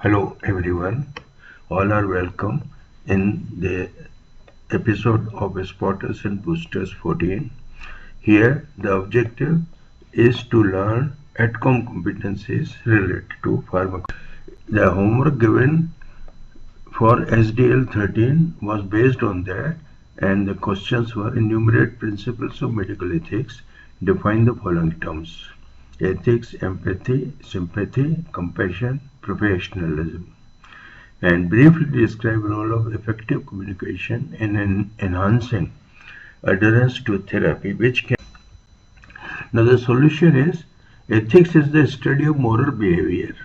Hello everyone, all are welcome in the episode of Spotters and Boosters 14. Here the objective is to learn ATCOM competencies related to pharmacology. The homework given for SDL 13 was based on that, and the questions were: enumerate principles of medical ethics, define the following terms: ethics, empathy, sympathy, compassion, professionalism, and briefly describe the role of effective communication in enhancing adherence to therapy. Now the solution is: ethics is the study of moral behavior.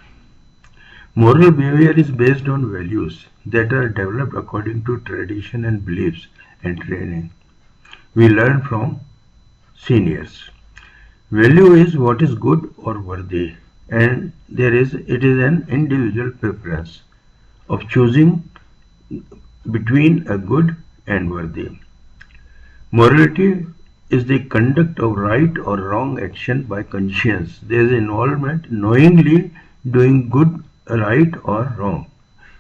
Moral behavior is based on values that are developed according to tradition and beliefs and training. We learn from seniors. Value is what is good or worthy, and it is an individual preference of choosing between a good and worthy. Morality is the conduct of right or wrong action by conscience. There is involvement knowingly doing good, right or wrong.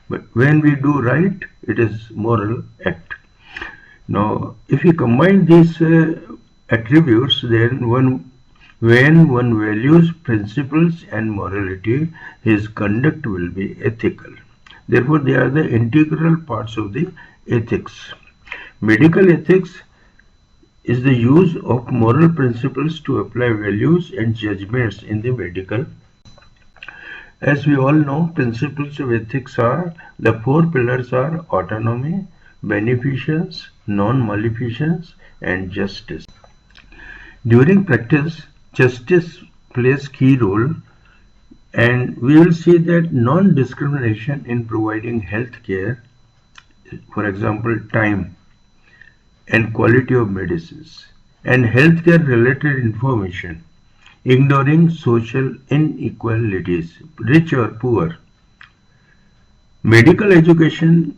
But when we do right, it is moral act. Now, if you combine these attributes, then when one values principles and morality, his conduct will be ethical. Therefore, they are the integral parts of the ethics. Medical ethics is the use of moral principles to apply values and judgments in the medical. As we all know, principles of ethics are: the four pillars are autonomy, beneficence, non-maleficence, and justice. During practice, justice plays key role, and we will see that non-discrimination in providing health care, for example, time and quality of medicines, and healthcare related information, ignoring social inequalities, rich or poor. Medical education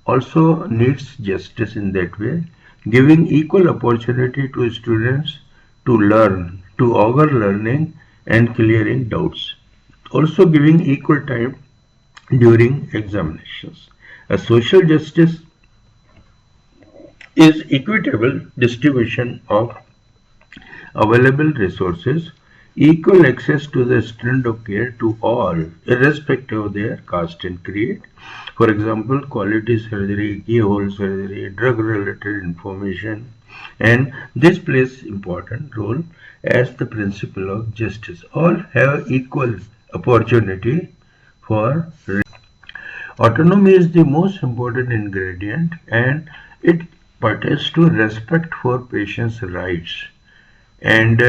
also needs justice in that way, giving equal opportunity to students to learn, to augur learning and clearing doubts. Also giving equal time during examinations. A social justice is equitable distribution of available resources, equal access to the standard of care to all, irrespective of their caste and creed. For example, quality surgery, keyhole surgery, drug-related information, and this plays important role as the principle of justice. All have equal opportunity for. Autonomy is the most important ingredient, and it pertains to respect for patients' rights. And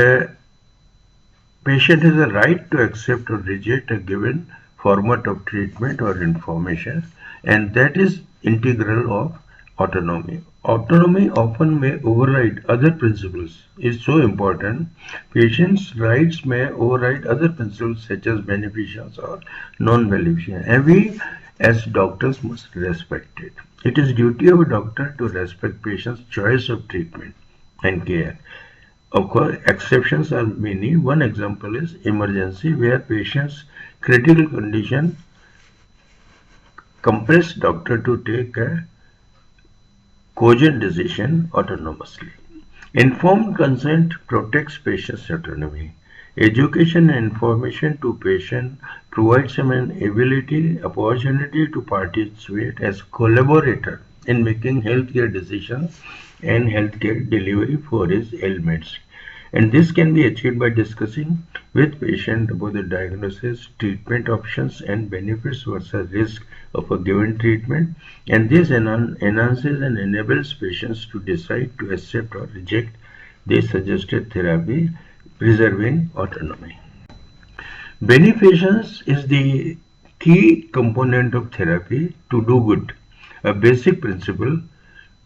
patient has a right to accept or reject a given format of treatment or information, and that is integral of autonomy. Autonomy often may override other principles. Is so important. Patients' rights may override other principles such as beneficence or non-beneficence, and we as doctors must respect it. It is duty of a doctor to respect patients' choice of treatment and care. Of course, exceptions are many. One example is emergency, where patient's critical condition compels doctor to take a cogent decision autonomously. Informed consent protects patient's autonomy. Education and information to patient provides him an opportunity to participate as collaborator in making healthcare decisions and healthcare delivery for his ailments. And this can be achieved by discussing with patient about the diagnosis, treatment options, and benefits versus risk of a given treatment. And this enhances and enables patients to decide to accept or reject the suggested therapy, preserving autonomy. Beneficence is the key component of therapy to do good, a basic principle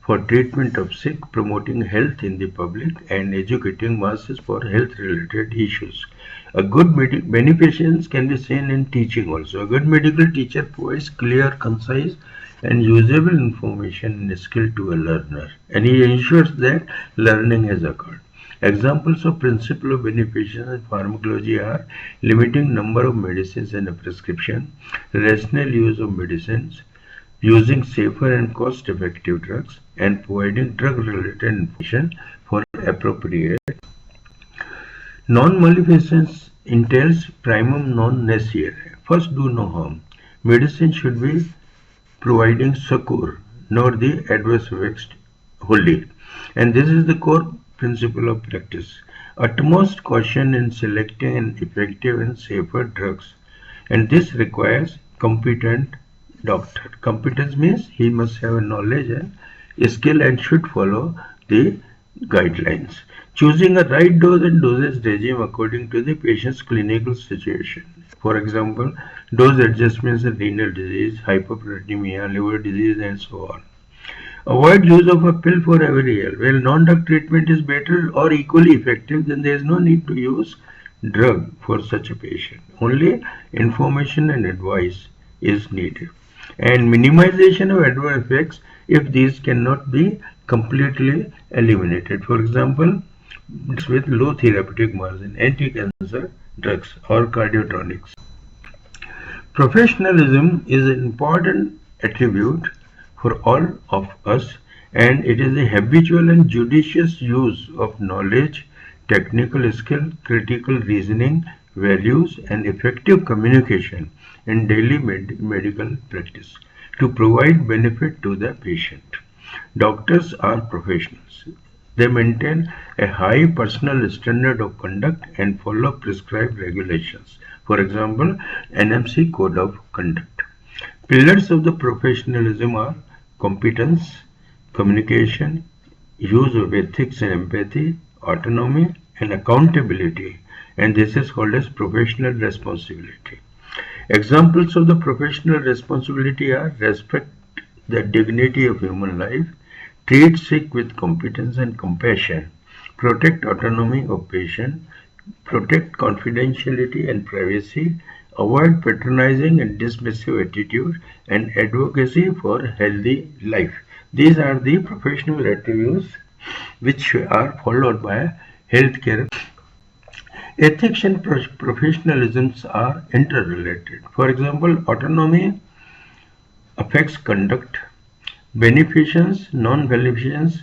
for treatment of sick, promoting health in the public, and educating masses for health-related issues. A good beneficence can be seen in teaching also. A good medical teacher provides clear, concise, and usable information and skill to a learner, and he ensures that learning has occurred. Examples of principle of beneficence in pharmacology are limiting number of medicines in a prescription, rational use of medicines, using safer and cost-effective drugs, and providing drug-related information for appropriate. Non-maleficence entails primum non nocere. First, do no harm. Medicine should be providing succor, not the adverse effects wholly. And this is the core principle of practice. Utmost caution in selecting an effective and safer drugs. And this requires competent doctor. Competence means he must have knowledge and skill and should follow the guidelines. Choosing a right dose and dosage regime according to the patient's clinical situation. For example, dose adjustments in renal disease, hyperproteinemia, liver disease, and so on. Avoid use of a pill for every ill. Well, non-drug treatment is better or equally effective, then there is no need to use drug for such a patient. Only information and advice is needed. And minimization of adverse effects if these cannot be completely eliminated. For example, with low therapeutic margin, anti-cancer drugs or cardiotonics. Professionalism is an important attribute for all of us, and it is the habitual and judicious use of knowledge, technical skill, critical reasoning, values, and effective communication in daily medical practice to provide benefit to the patient. Doctors are professionals. They maintain a high personal standard of conduct and follow prescribed regulations. For example, NMC Code of Conduct. Pillars of the professionalism are competence, communication, use of ethics and empathy, autonomy, and accountability. And this is called as professional responsibility. Examples of the professional responsibility are respect the dignity of human life, treat sick with competence and compassion, protect autonomy of patient, protect confidentiality and privacy, avoid patronizing and dismissive attitude, and advocacy for healthy life. These are the professional attributes which are followed by healthcare. Ethics and professionalism are interrelated. For example, autonomy affects conduct, beneficence, non-beneficence.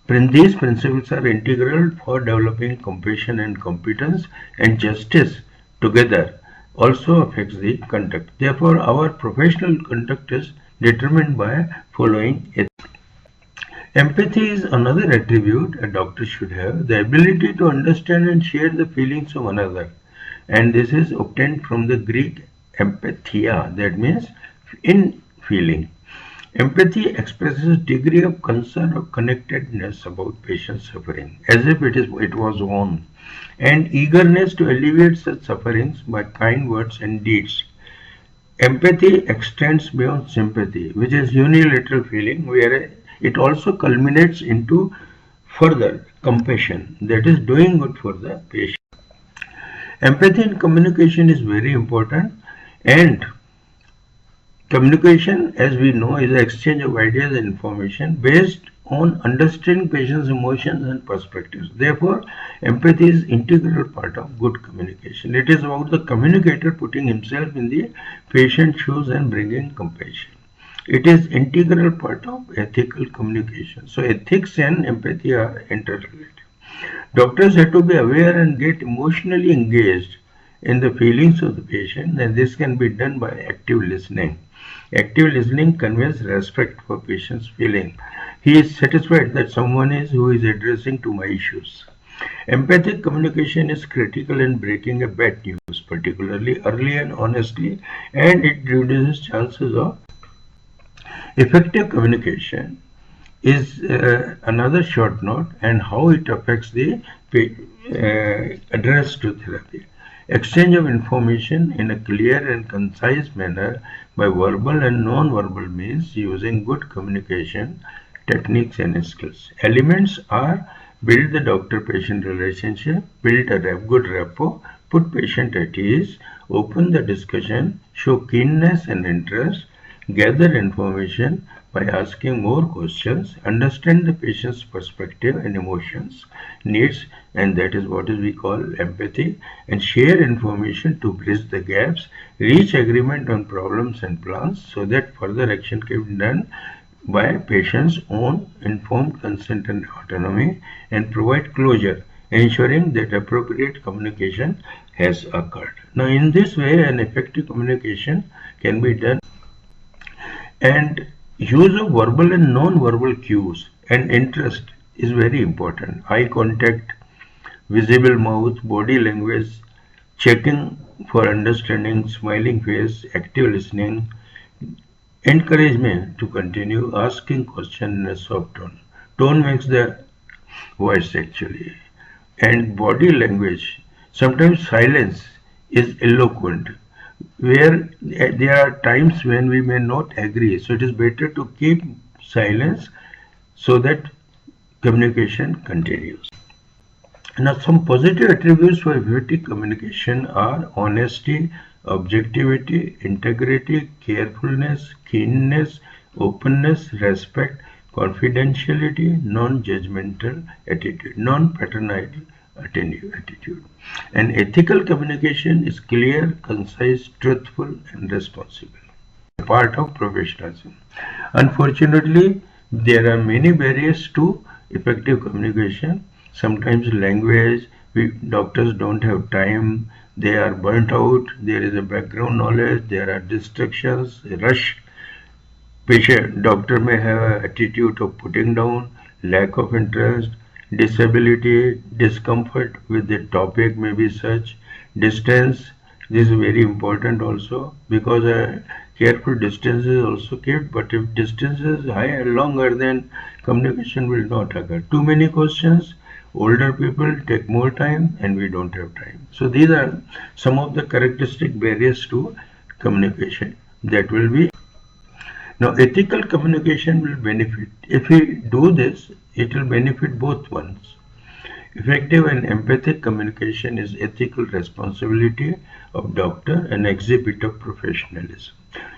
These principles are integral for developing compassion and competence, and justice together also affects the conduct. Therefore, our professional conduct is determined by following ethics. Empathy is another attribute a doctor should have, the ability to understand and share the feelings of another. And this is obtained from the Greek empathia, that means in feeling. Empathy expresses degree of concern or connectedness about patient's suffering, as if it was own, and eagerness to alleviate such sufferings by kind words and deeds. Empathy extends beyond sympathy, which is unilateral feeling, where it also culminates into further compassion, that is doing good for the patient. Empathy in communication is very important, and communication, as we know, is the exchange of ideas and information based on understanding patient's emotions and perspectives. Therefore, empathy is an integral part of good communication. It is about the communicator putting himself in the patient's shoes and bringing compassion. It is an integral part of ethical communication. So, ethics and empathy are interrelated. Doctors have to be aware and get emotionally engaged in the feelings of the patient, and this can be done by active listening. Active listening conveys respect for patient's feeling. He is satisfied that someone is who is addressing to my issues. Empathic communication is critical in breaking a bad news, particularly early and honestly, and it reduces chances of effective communication is another short note, and how it affects the address to therapy. Exchange of information in a clear and concise manner by verbal and non-verbal means using good communication techniques and skills. Elements are build the doctor-patient relationship, build a good rapport, put patient at ease, open the discussion, show keenness and interest, gather information by asking more questions, understand the patient's perspective and emotions, needs, and that is what we call empathy, and share information to bridge the gaps, reach agreement on problems and plans so that further action can be done by patient's own informed consent and autonomy, and provide closure, ensuring that appropriate communication has occurred. Now, in this way, an effective communication can be done, and use of verbal and non-verbal cues and interest is very important. Eye contact, visible mouth, body language, checking for understanding, smiling face, active listening, encouragement to continue, asking question in a soft tone. Tone makes the voice actually. And body language. Sometimes silence is eloquent, where there are times when we may not agree. So it is better to keep silence so that communication continues. Now, some positive attributes for effective communication are honesty, objectivity, integrity, carefulness, keenness, openness, respect, confidentiality, non-judgmental attitude, non-paternal attitude. And ethical communication is clear, concise, truthful, and responsible. Part of professionalism. Unfortunately, there are many barriers to effective communication. Sometimes language, doctors don't have time, they are burnt out, there is a background knowledge, there are distractions, rush. Doctor may have an attitude of putting down, lack of interest, disability, discomfort with the topic may be such, distance. This is very important also, because a careful distance is also kept, but if distance is higher, longer, then communication will not occur. Too many questions, older people take more time, and we don't have time. So these are some of the characteristic barriers to communication that will be. Now, ethical communication will benefit. If we do this, it will benefit both ones. Effective and empathic communication is ethical responsibility of doctor and exhibit of professionalism.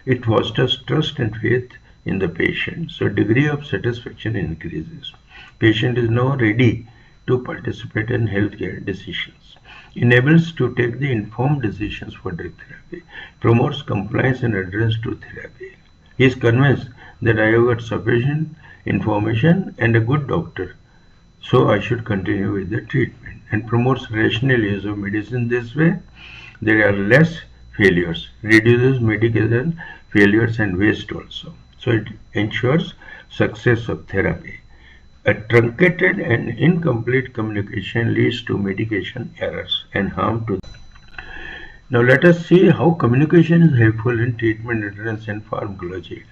It fosters trust and faith in the patient, so degree of satisfaction increases. Patient is now ready to participate in healthcare decisions. Enables to take the informed decisions for drug therapy. Promotes compliance and adherence to therapy. He is convinced that I have got sufficient information and a good doctor, so I should continue with the treatment, and promotes rational use of medicine. This way, there are less failures, reduces medication failures and waste also. So it ensures success of therapy. A truncated and incomplete communication leads to medication errors and harm to. Now let us see how communication is helpful in treatment adherence and pharmacology.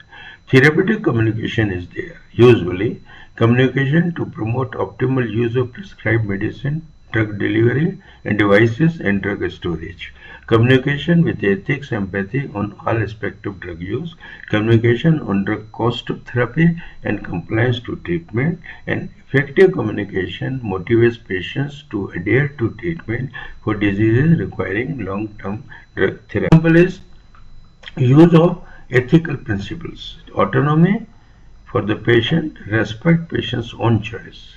Therapeutic communication is there. Usually, communication to promote optimal use of prescribed medicine, drug delivery, and devices and drug storage. Communication with ethics, empathy on all aspects of drug use. Communication on drug cost of therapy and compliance to treatment. And effective communication motivates patients to adhere to treatment for diseases requiring long-term drug therapy. Example is use of ethical principles, autonomy for the patient, respect patient's own choice,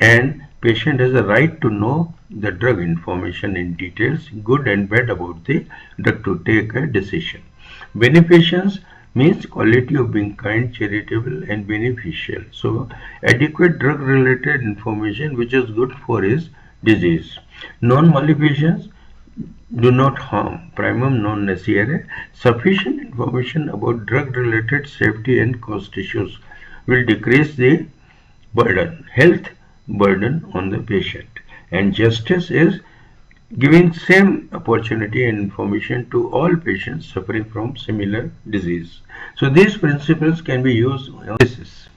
and patient has a right to know the drug information in details, good and bad about the drug to take a decision. Beneficence means quality of being kind, charitable, and beneficial. So adequate drug related information which is good for his disease. Non-maleficence, do not harm, primum non nocere. Sufficient information about drug related safety and cost issues will decrease the burden, health burden on the patient. And justice is giving same opportunity and information to all patients suffering from similar disease. So these principles can be used on this.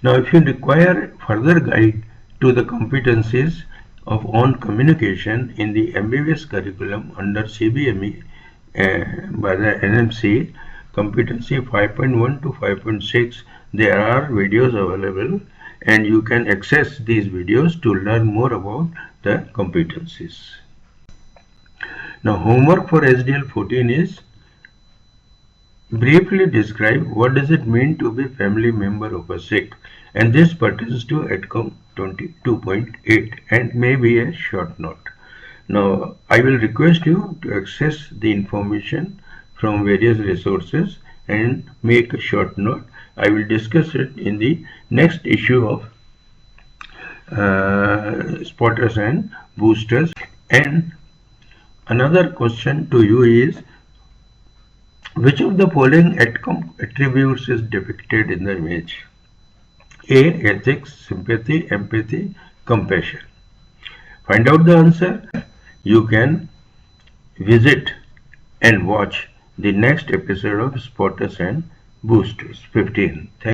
Now if you require further guide to the competencies of on communication in the MBBS curriculum under CBME by the NMC, competency 5.1 to 5.6, there are videos available, and you can access these videos to learn more about the competencies. Now homework for SDL 14 is Briefly describe what does it mean to be family member of a Sikh, and this pertains to outcome 22.8 and may be a short note. Now, I will request you to access the information from various resources and make a short note. I will discuss it in the next issue of spotters and boosters. And another question to you is, which of the following attributes is depicted in the image? A. Ethics, sympathy, empathy, compassion. Find out the answer. You can visit and watch the next episode of Spotters and Boosters 15. Thank